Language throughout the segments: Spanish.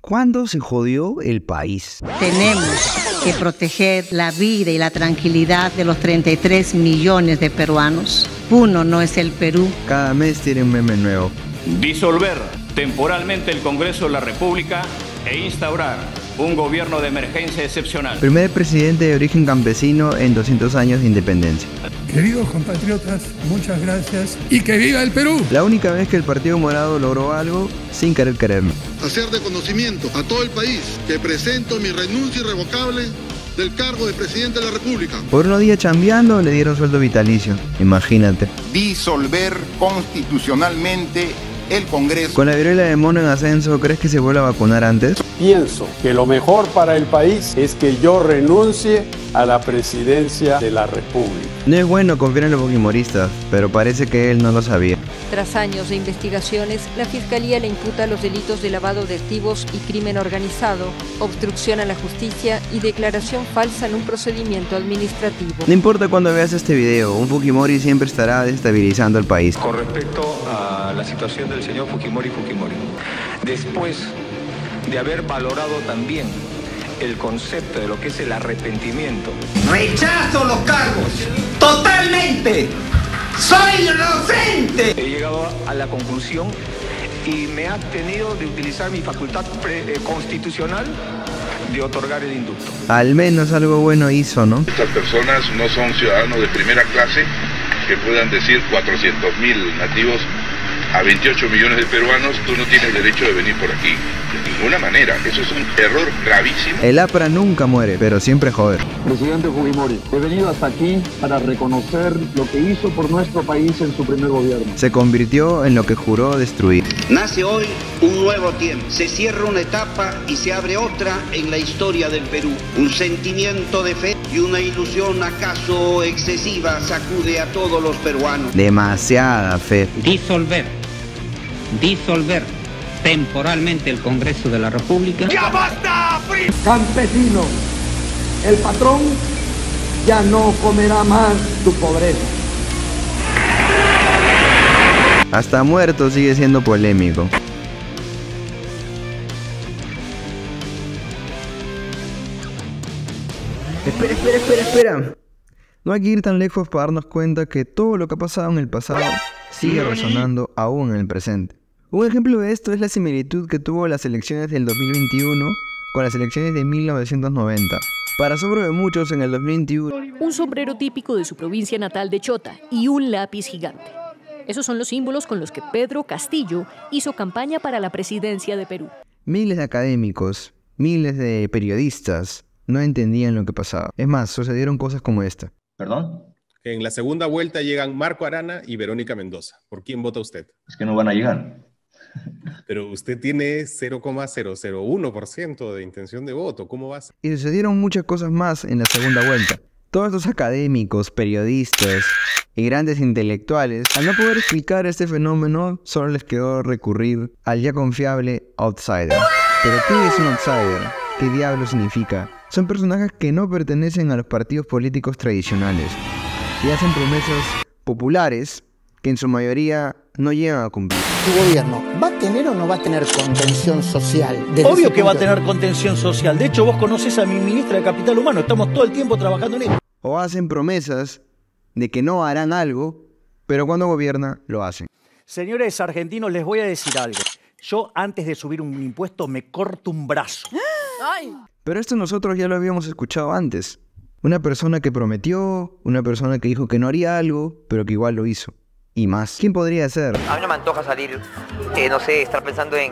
¿Cuándo se jodió el país? Tenemos que proteger la vida y la tranquilidad de los 33 millones de peruanos. Puno no es el Perú. Cada mes tiene un meme nuevo. Disolver temporalmente el Congreso de la República e instaurar un gobierno de emergencia excepcional. Primer presidente de origen campesino en 200 años de independencia. Queridos compatriotas, muchas gracias y que viva el Perú. La única vez que el Partido Morado logró algo sin querer quererlo. Hacer de conocimiento a todo el país que presento mi renuncia irrevocable del cargo de presidente de la República. Por unos días chambeando le dieron sueldo vitalicio, imagínate. Disolver constitucionalmente el Congreso. Con la viruela de mono en ascenso, ¿crees que se vuelva a vacunar antes? Pienso que lo mejor para el país es que yo renuncie a la presidencia de la República. No es bueno confiar en los fujimoristas, pero parece que él no lo sabía. Tras años de investigaciones, la Fiscalía le imputa los delitos de lavado de activos y crimen organizado, obstrucción a la justicia y declaración falsa en un procedimiento administrativo. No importa cuando veas este video, un Fujimori siempre estará desestabilizando el país. Con respecto a la situación del señor Fujimori, después de haber valorado también el concepto de lo que es el arrepentimiento. ¡Rechazo los cargos! ¡Totalmente! ¡Soy inocente! He llegado a la conclusión y me ha tenido de utilizar mi facultad constitucional de otorgar el indulto. Al menos algo bueno hizo, ¿no? Estas personas no son ciudadanos de primera clase que puedan decir 400.000 nativos a 28 millones de peruanos, tú no tienes derecho de venir por aquí. De ninguna manera, eso es un error gravísimo. El APRA nunca muere, pero siempre joder. Presidente Fujimori, he venido hasta aquí para reconocer lo que hizo por nuestro país en su primer gobierno. Se convirtió en lo que juró destruir. Nace hoy un nuevo tiempo. Se cierra una etapa y se abre otra en la historia del Perú. Un sentimiento de fe y una ilusión acaso excesiva sacude a todos los peruanos. Demasiada fe. Disolver temporalmente el Congreso de la República. ¡Ya basta! Campesino, el patrón ya no comerá más tu pobreza. Hasta muerto sigue siendo polémico. Espera. No hay que ir tan lejos para darnos cuenta que todo lo que ha pasado en el pasado sigue resonando aún en el presente. Un ejemplo de esto es la similitud que tuvo las elecciones del 2021 con las elecciones de 1990. Para asombro de muchos, en el 2021... Un sombrero típico de su provincia natal de Chota y un lápiz gigante. Esos son los símbolos con los que Pedro Castillo hizo campaña para la presidencia de Perú. Miles de académicos, miles de periodistas no entendían lo que pasaba. Es más, sucedieron cosas como esta. ¿Perdón? En la segunda vuelta llegan Marco Arana y Verónica Mendoza. ¿Por quién vota usted? Es que no van a llegar. Pero usted tiene 0,001% de intención de voto. ¿Cómo va a ser? Y sucedieron muchas cosas más en la segunda vuelta. Todos estos académicos, periodistas y grandes intelectuales, al no poder explicar este fenómeno, solo les quedó recurrir al ya confiable outsider. ¿Pero qué es un outsider? ¿Qué diablo significa? Son personajes que no pertenecen a los partidos políticos tradicionales y hacen promesas populares que en su mayoría no llegan a cumplir. ¿Tu gobierno va a tener o no va a tener contención social? Obvio que va a tener contención social. De hecho, vos conocés a mi ministra de Capital Humano. Estamos todo el tiempo trabajando en ello. O hacen promesas de que no harán algo, pero cuando gobiernan, lo hacen. Señores argentinos, les voy a decir algo. Yo, antes de subir un impuesto, me corto un brazo. ¡Ay! Pero esto nosotros ya lo habíamos escuchado antes. Una persona que prometió, una persona que dijo que no haría algo, pero que igual lo hizo. Y más. ¿Quién podría ser? A mí no me antoja salir, no sé, estar pensando en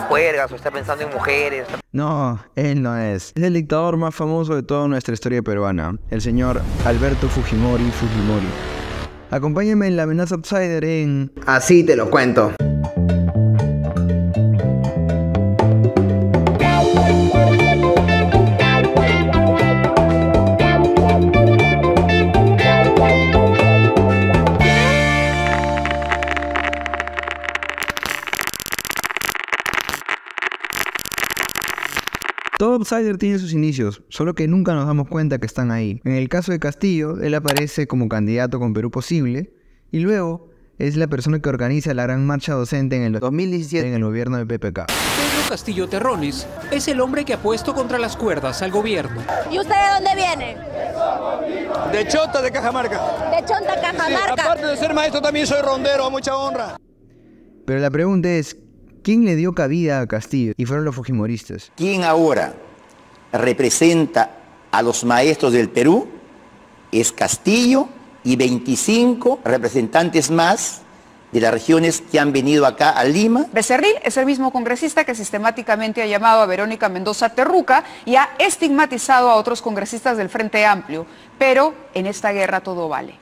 juergas o estar pensando en mujeres. No, él no es. Es el dictador más famoso de toda nuestra historia peruana, el señor Alberto Fujimori. Acompáñenme en La Amenaza Outsider en... Así te lo cuento. Todo outsider tiene sus inicios, solo que nunca nos damos cuenta que están ahí. En el caso de Castillo, él aparece como candidato con Perú Posible, y luego es la persona que organiza la gran marcha docente en el 2017 en el gobierno de PPK. Castillo Terrones es el hombre que ha puesto contra las cuerdas al gobierno. ¿Y usted de dónde viene? De Chota, de Cajamarca. De Chota, Cajamarca. Sí, aparte de ser maestro, también soy rondero, a mucha honra. Pero la pregunta es, ¿quién le dio cabida a Castillo? Y fueron los fujimoristas. ¿Quién ahora representa a los maestros del Perú? Es Castillo y 25 representantes más de las regiones que han venido acá a Lima. Becerril es el mismo congresista que sistemáticamente ha llamado a Verónica Mendoza terruca y ha estigmatizado a otros congresistas del Frente Amplio. Pero en esta guerra todo vale.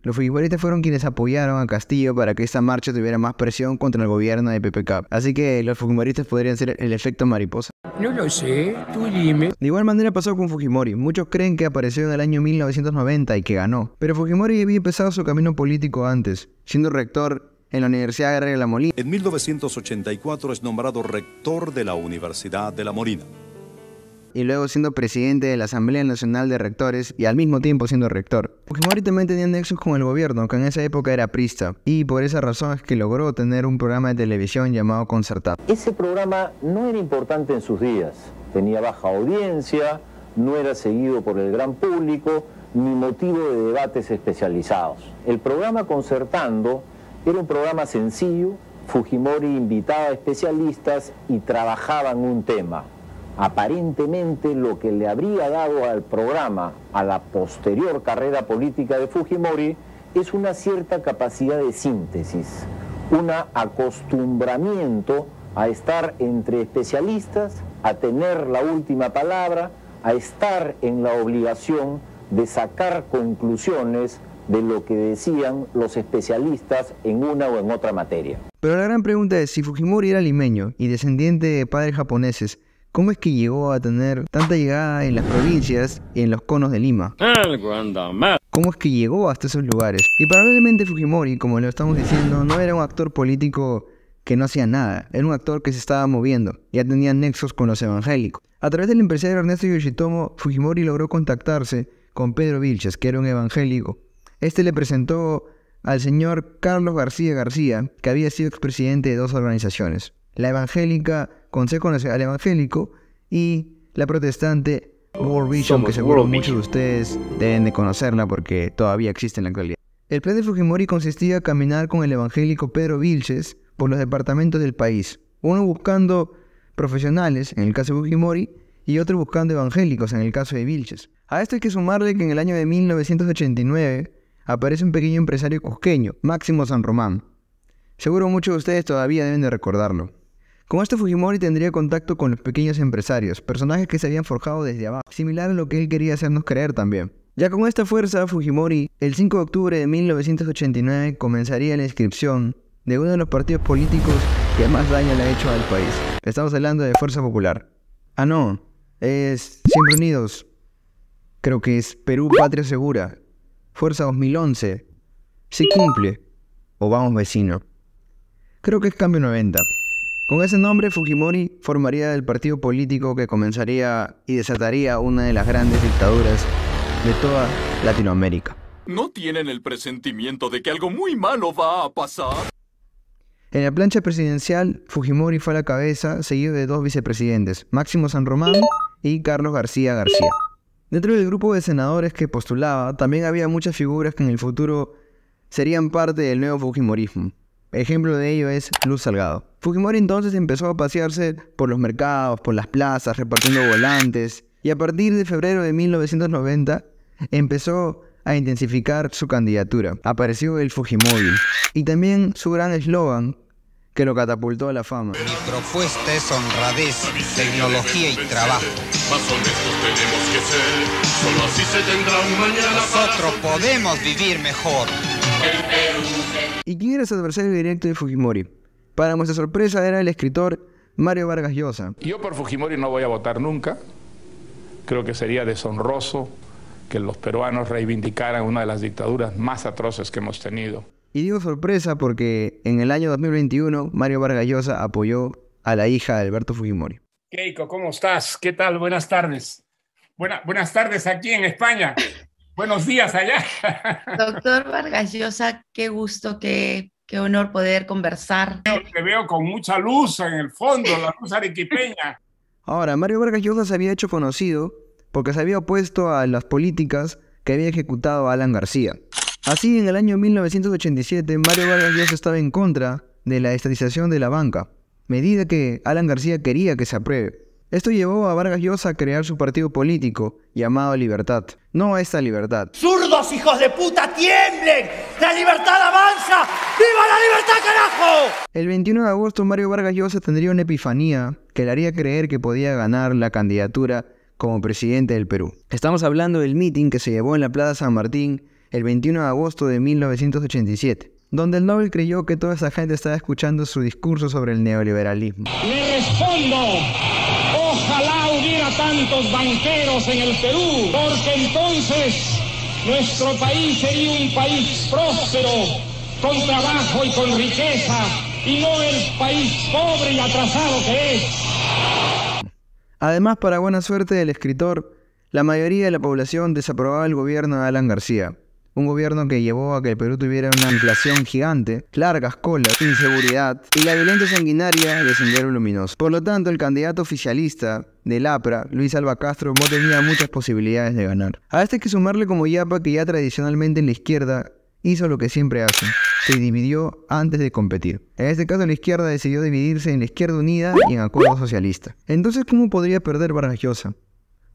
Los fujimoristas fueron quienes apoyaron a Castillo para que esta marcha tuviera más presión contra el gobierno de PPK. Así que los fujimoristas podrían ser el efecto mariposa. No lo sé, tú dime. De igual manera pasó con Fujimori. Muchos creen que apareció en el año 1990 y que ganó. Pero Fujimori había empezado su camino político antes, siendo rector en la Universidad Agraria de La Molina. En 1984 es nombrado rector de la Universidad de La Molina. Y luego siendo presidente de la Asamblea Nacional de Rectores y al mismo tiempo siendo rector. Fujimori también tenía nexos con el gobierno, que en esa época era aprista, y por esa razón es que logró tener un programa de televisión llamado Concertado. Ese programa no era importante en sus días, tenía baja audiencia, no era seguido por el gran público, ni motivo de debates especializados. El programa Concertando era un programa sencillo, Fujimori invitaba a especialistas y trabajaban un tema. Aparentemente lo que le habría dado al programa a la posterior carrera política de Fujimori es una cierta capacidad de síntesis, un acostumbramiento a estar entre especialistas, a tener la última palabra, a estar en la obligación de sacar conclusiones de lo que decían los especialistas en una o en otra materia. Pero la gran pregunta es, si Fujimori era limeño y descendiente de padres japoneses, ¿cómo es que llegó a tener tanta llegada en las provincias y en los conos de Lima? ¿Cómo es que llegó hasta esos lugares? Y probablemente Fujimori, como lo estamos diciendo, no era un actor político que no hacía nada. Era un actor que se estaba moviendo. Ya tenía nexos con los evangélicos. A través del empresario Ernesto Yoshitomo, Fujimori logró contactarse con Pedro Vilches, que era un evangélico. Este le presentó al señor Carlos García García, que había sido expresidente de dos organizaciones. La evangélica Consejo Nacional Evangélico y la protestante World Vision, que seguro muchos de ustedes deben de conocerla porque todavía existe en la actualidad. El plan de Fujimori consistía en caminar con el evangélico Pedro Vilches por los departamentos del país, uno buscando profesionales, en el caso de Fujimori, y otro buscando evangélicos, en el caso de Vilches. A esto hay que sumarle que en el año de 1989 aparece un pequeño empresario cusqueño, Máximo San Román. Seguro muchos de ustedes todavía deben de recordarlo. Con esto Fujimori tendría contacto con los pequeños empresarios, personajes que se habían forjado desde abajo, similar a lo que él quería hacernos creer también. Ya con esta fuerza, Fujimori, el 5 de octubre de 1989, comenzaría la inscripción de uno de los partidos políticos que más daño le ha hecho al país. Estamos hablando de Fuerza Popular. Ah, no, es Siempre Unidos. Creo que es Perú Patria Segura. Fuerza 2011. ¿Se cumple? ¿O vamos vecino? Creo que es Cambio 90. Con ese nombre, Fujimori formaría el partido político que comenzaría y desataría una de las grandes dictaduras de toda Latinoamérica. ¿No tienen el presentimiento de que algo muy malo va a pasar? En la plancha presidencial, Fujimori fue a la cabeza, seguido de dos vicepresidentes, Máximo San Román y Carlos García García. Dentro del grupo de senadores que postulaba, también había muchas figuras que en el futuro serían parte del nuevo Fujimorismo. Ejemplo de ello es Luz Salgado. Fujimori entonces empezó a pasearse por los mercados, por las plazas, repartiendo volantes, y a partir de febrero de 1990 empezó a intensificar su candidatura. Apareció el Fujimóvil y también su gran eslogan que lo catapultó a la fama. Mi propuesta es honradez, tecnología y trabajo. Más honestos tenemos que ser, solo así se tendrá un mañana. Nosotros podemos vivir mejor. ¿Y quién era su adversario directo de Fujimori? Para nuestra sorpresa era el escritor Mario Vargas Llosa. Yo por Fujimori no voy a votar nunca. Creo que sería deshonroso que los peruanos reivindicaran una de las dictaduras más atroces que hemos tenido. Y digo sorpresa porque en el año 2021 Mario Vargas Llosa apoyó a la hija de Alberto Fujimori. Keiko, ¿cómo estás? ¿Qué tal? Buenas tardes. Buenas tardes aquí en España. Buenos días allá. Doctor Vargas Llosa, qué gusto, qué Qué honor poder conversar. Te veo con mucha luz en el fondo, la luz arequipeña. Ahora, Mario Vargas Llosa se había hecho conocido porque se había opuesto a las políticas que había ejecutado Alan García. Así, en el año 1987, Mario Vargas Llosa estaba en contra de la estatización de la banca, medida que Alan García quería que se apruebe. Esto llevó a Vargas Llosa a crear su partido político llamado Libertad. No esta libertad. ¡Zurdos, hijos de puta, tiemblen! ¡La libertad avanza! ¡Viva la libertad, carajo! El 21 de agosto, Mario Vargas Llosa tendría una epifanía que le haría creer que podía ganar la candidatura como presidente del Perú. Estamos hablando del mitin que se llevó en la Plaza San Martín el 21 de agosto de 1987, donde el Nobel creyó que toda esa gente estaba escuchando su discurso sobre el neoliberalismo. Le respondo, ojalá hubiera tantos banqueros en el Perú, porque entonces nuestro país sería un país próspero, con trabajo y con riqueza, y no el país pobre y atrasado que es. Además, para buena suerte del escritor, la mayoría de la población desaprobaba el gobierno de Alan García. Un gobierno que llevó a que el Perú tuviera una inflación gigante, largas colas, inseguridad y la violencia sanguinaria de Sendero Luminoso. Por lo tanto, el candidato oficialista del APRA, Luis Alva Castro, no tenía muchas posibilidades de ganar. A este hay que sumarle como Yapa, que ya tradicionalmente en la izquierda hizo lo que siempre hace: se dividió antes de competir. En este caso, la izquierda decidió dividirse en la Izquierda Unida y en Acuerdo Socialista. Entonces, ¿cómo podría perder Vargas Llosa?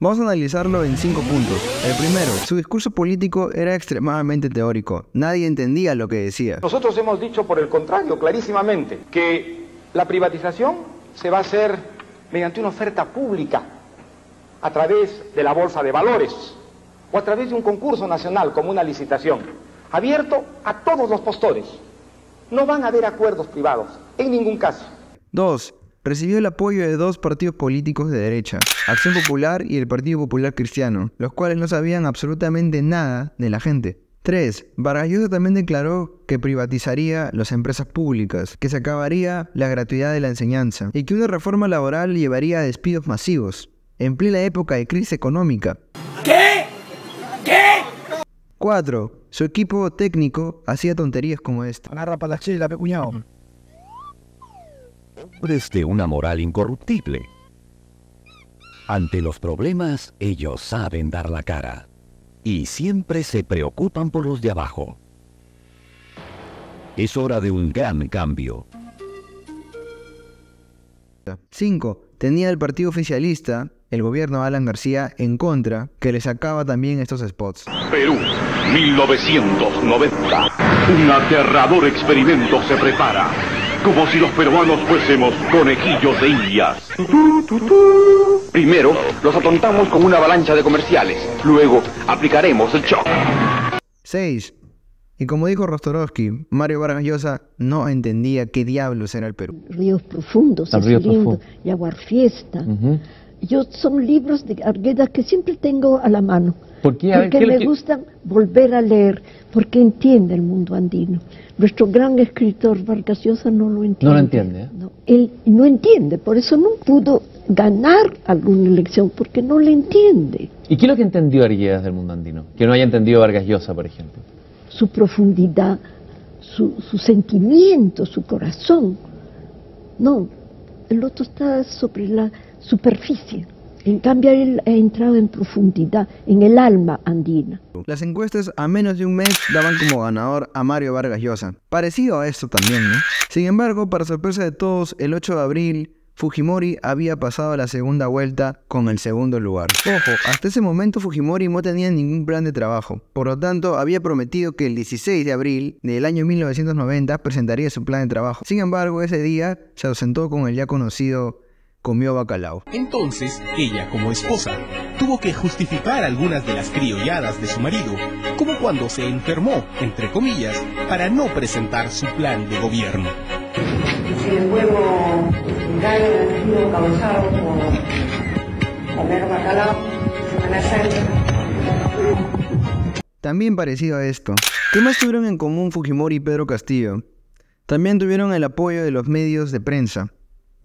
Vamos a analizarlo en 5 puntos. El primero, su discurso político era extremadamente teórico. Nadie entendía lo que decía. Nosotros hemos dicho, por el contrario, clarísimamente, que la privatización se va a hacer mediante una oferta pública, a través de la bolsa de valores, o a través de un concurso nacional, como una licitación, abierto a todos los postores. No van a haber acuerdos privados, en ningún caso. 2. Recibió el apoyo de 2 partidos políticos de derecha, Acción Popular y el Partido Popular Cristiano, los cuales no sabían absolutamente nada de la gente. 3. Vargas Llosa también declaró que privatizaría las empresas públicas, que se acabaría la gratuidad de la enseñanza y que una reforma laboral llevaría a despidos masivos, en plena época de crisis económica. ¿Qué? 4. Su equipo técnico hacía tonterías como esta. Agarra para la chela, pecuñado. Desde una moral incorruptible. Ante los problemas, ellos saben dar la cara. Y siempre se preocupan por los de abajo. Es hora de un gran cambio. 5. Tenía el partido oficialista, el gobierno de Alan García, en contra, que le sacaba también estos spots. Perú, 1990. Un aterrador experimento se prepara. Como si los peruanos fuésemos conejillos de indias. Primero, los atontamos con una avalancha de comerciales. Luego, aplicaremos el shock. 6. Y como dijo Rostorovsky, Mario Vargas Llosa no entendía qué diablos era el Perú. Ríos Profundos, es lindo, Yaguar Fiesta. Son libros de Arguedas que siempre tengo a la mano. Porque me gustan volver a leer, porque entiende el mundo andino. Nuestro gran escritor Vargas Llosa no lo entiende. No lo entiende, ¿eh? No, él no entiende, por eso no pudo ganar alguna elección, porque no le entiende. ¿Y qué es lo que entendió Arguedas del mundo andino? Que no haya entendido Vargas Llosa, por ejemplo. Su profundidad, su sentimiento, su corazón. No, el otro está sobre la superficie. En cambio, él ha entrado en profundidad, en el alma andina. Las encuestas a menos de un mes daban como ganador a Mario Vargas Llosa. Parecido a esto también, ¿no? Sin embargo, para sorpresa de todos, el 8 de abril, Fujimori había pasado a la segunda vuelta con el segundo lugar. Ojo, hasta ese momento Fujimori no tenía ningún plan de trabajo. Por lo tanto, había prometido que el 16 de abril del año 1990 presentaría su plan de trabajo. Sin embargo, ese día se ausentó con el ya conocido comió bacalao. Entonces, ella como esposa, tuvo que justificar algunas de las criolladas de su marido, como cuando se enfermó, entre comillas, para no presentar su plan de gobierno. Si el huevo daño ha sido causado por comer bacalao, Semana Santa. También parecido a esto. ¿Qué más tuvieron en común Fujimori y Pedro Castillo? También tuvieron el apoyo de los medios de prensa.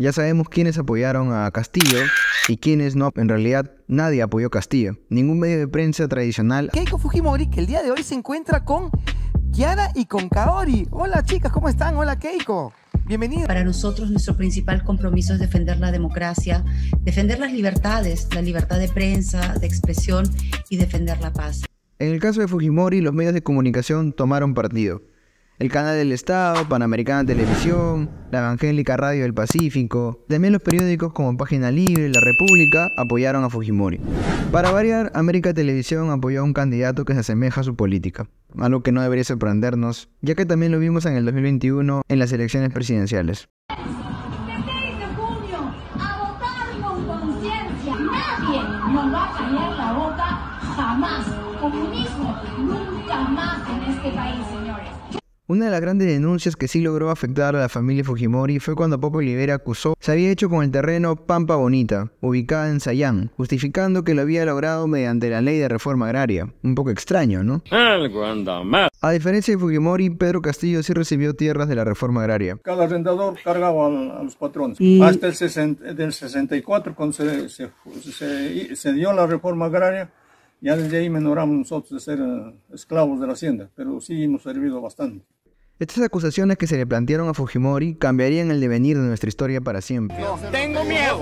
Ya sabemos quiénes apoyaron a Castillo y quiénes no. En realidad, nadie apoyó a Castillo. Ningún medio de prensa tradicional. Keiko Fujimori, que el día de hoy se encuentra con Kiara y con Kaori. Hola chicas, ¿cómo están? Hola Keiko. Bienvenido. Para nosotros nuestro principal compromiso es defender la democracia, defender las libertades, la libertad de prensa, de expresión y defender la paz. En el caso de Fujimori, los medios de comunicación tomaron partido. El Canal del Estado, Panamericana Televisión, la Evangélica Radio del Pacífico, también los periódicos como Página Libre, La República, apoyaron a Fujimori. Para variar, América Televisión apoyó a un candidato que se asemeja a su política, algo que no debería sorprendernos, ya que también lo vimos en el 2021 en las elecciones presidenciales. Nadie nos va a callar la boca jamás. Comunismo nunca más en este país, señores. Una de las grandes denuncias que sí logró afectar a la familia Fujimori fue cuando Popo Olivera acusó se había hecho con el terreno Pampa Bonita, ubicada en Sayán, justificando que lo había logrado mediante la ley de reforma agraria. Un poco extraño, ¿no? Algo anda mal. A diferencia de Fujimori, Pedro Castillo sí recibió tierras de la reforma agraria. Cada arrendador cargaba a los patrones. Hasta el 64, cuando se dio la reforma agraria, ya desde ahí menoramos nosotros de ser esclavos de la hacienda, pero sí hemos servido bastante. Estas acusaciones que se le plantearon a Fujimori cambiarían el devenir de nuestra historia para siempre. Tengo miedo,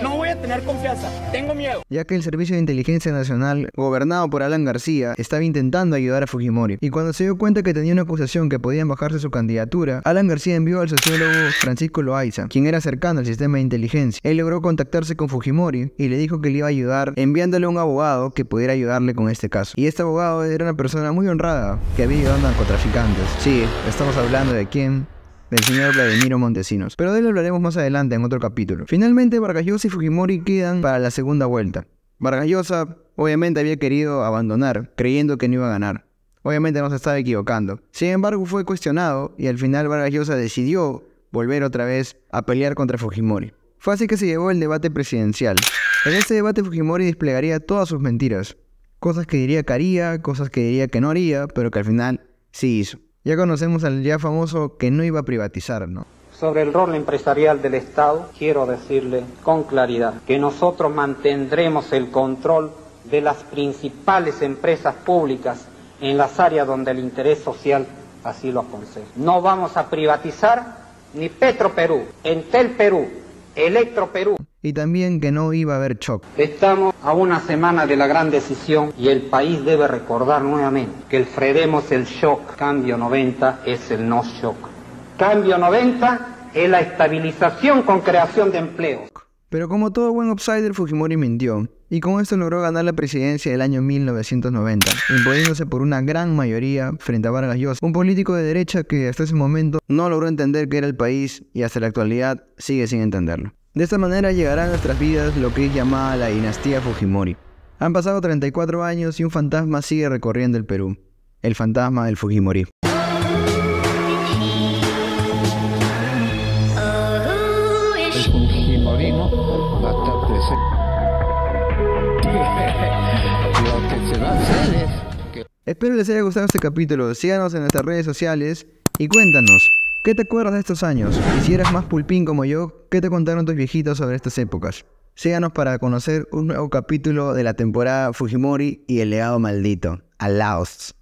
no voy a tener confianza, tengo miedo. Ya que el Servicio de Inteligencia Nacional, gobernado por Alan García, estaba intentando ayudar a Fujimori. Y cuando se dio cuenta que tenía una acusación que podía bajarse su candidatura, Alan García envió al sociólogo Francisco Loaiza, quien era cercano al sistema de inteligencia. Él logró contactarse con Fujimori y le dijo que le iba a ayudar enviándole a un abogado que pudiera ayudarle con este caso. Y este abogado era una persona muy honrada que había ayudado a narcotraficantes. Sí, estamos hablando de quién, del señor Vladimiro Montesinos. Pero de él hablaremos más adelante en otro capítulo. Finalmente, Vargas Llosa y Fujimori quedan para la segunda vuelta. Vargas Llosa obviamente había querido abandonar, creyendo que no iba a ganar. Obviamente no se estaba equivocando. Sin embargo, fue cuestionado y al final Vargas Llosa decidió volver otra vez a pelear contra Fujimori. Fue así que se llevó el debate presidencial. En este debate Fujimori desplegaría todas sus mentiras. Cosas que diría que haría, cosas que diría que no haría, pero que al final sí hizo. Ya conocemos al ya famoso que no iba a privatizar, ¿no? Sobre el rol empresarial del Estado, quiero decirle con claridad que nosotros mantendremos el control de las principales empresas públicas en las áreas donde el interés social así lo aconseja. No vamos a privatizar ni Petroperú, Entel Perú, Electro Perú. Y también que no iba a haber shock. Estamos a una semana de la gran decisión y el país debe recordar nuevamente que el frenemos el shock. Cambio 90 es el no shock. Cambio 90 es la estabilización con creación de empleo. Pero como todo buen outsider, Fujimori mintió. Y con esto logró ganar la presidencia del año 1990, imponiéndose por una gran mayoría frente a Vargas Llosa, un político de derecha que hasta ese momento no logró entender qué era el país y hasta la actualidad sigue sin entenderlo. De esta manera llegará a nuestras vidas lo que es llamada la dinastía Fujimori. Han pasado 34 años y un fantasma sigue recorriendo el Perú. El fantasma del Fujimori. El fujimorismo va a estar presente. Lo que se va a hacer es... Espero les haya gustado este capítulo. Síganos en nuestras redes sociales y cuéntanos. ¿Qué te acuerdas de estos años? Y si eras más pulpín como yo, ¿qué te contaron tus viejitos sobre estas épocas? Síganos para conocer un nuevo capítulo de la temporada Fujimori y el legado maldito. Alaos.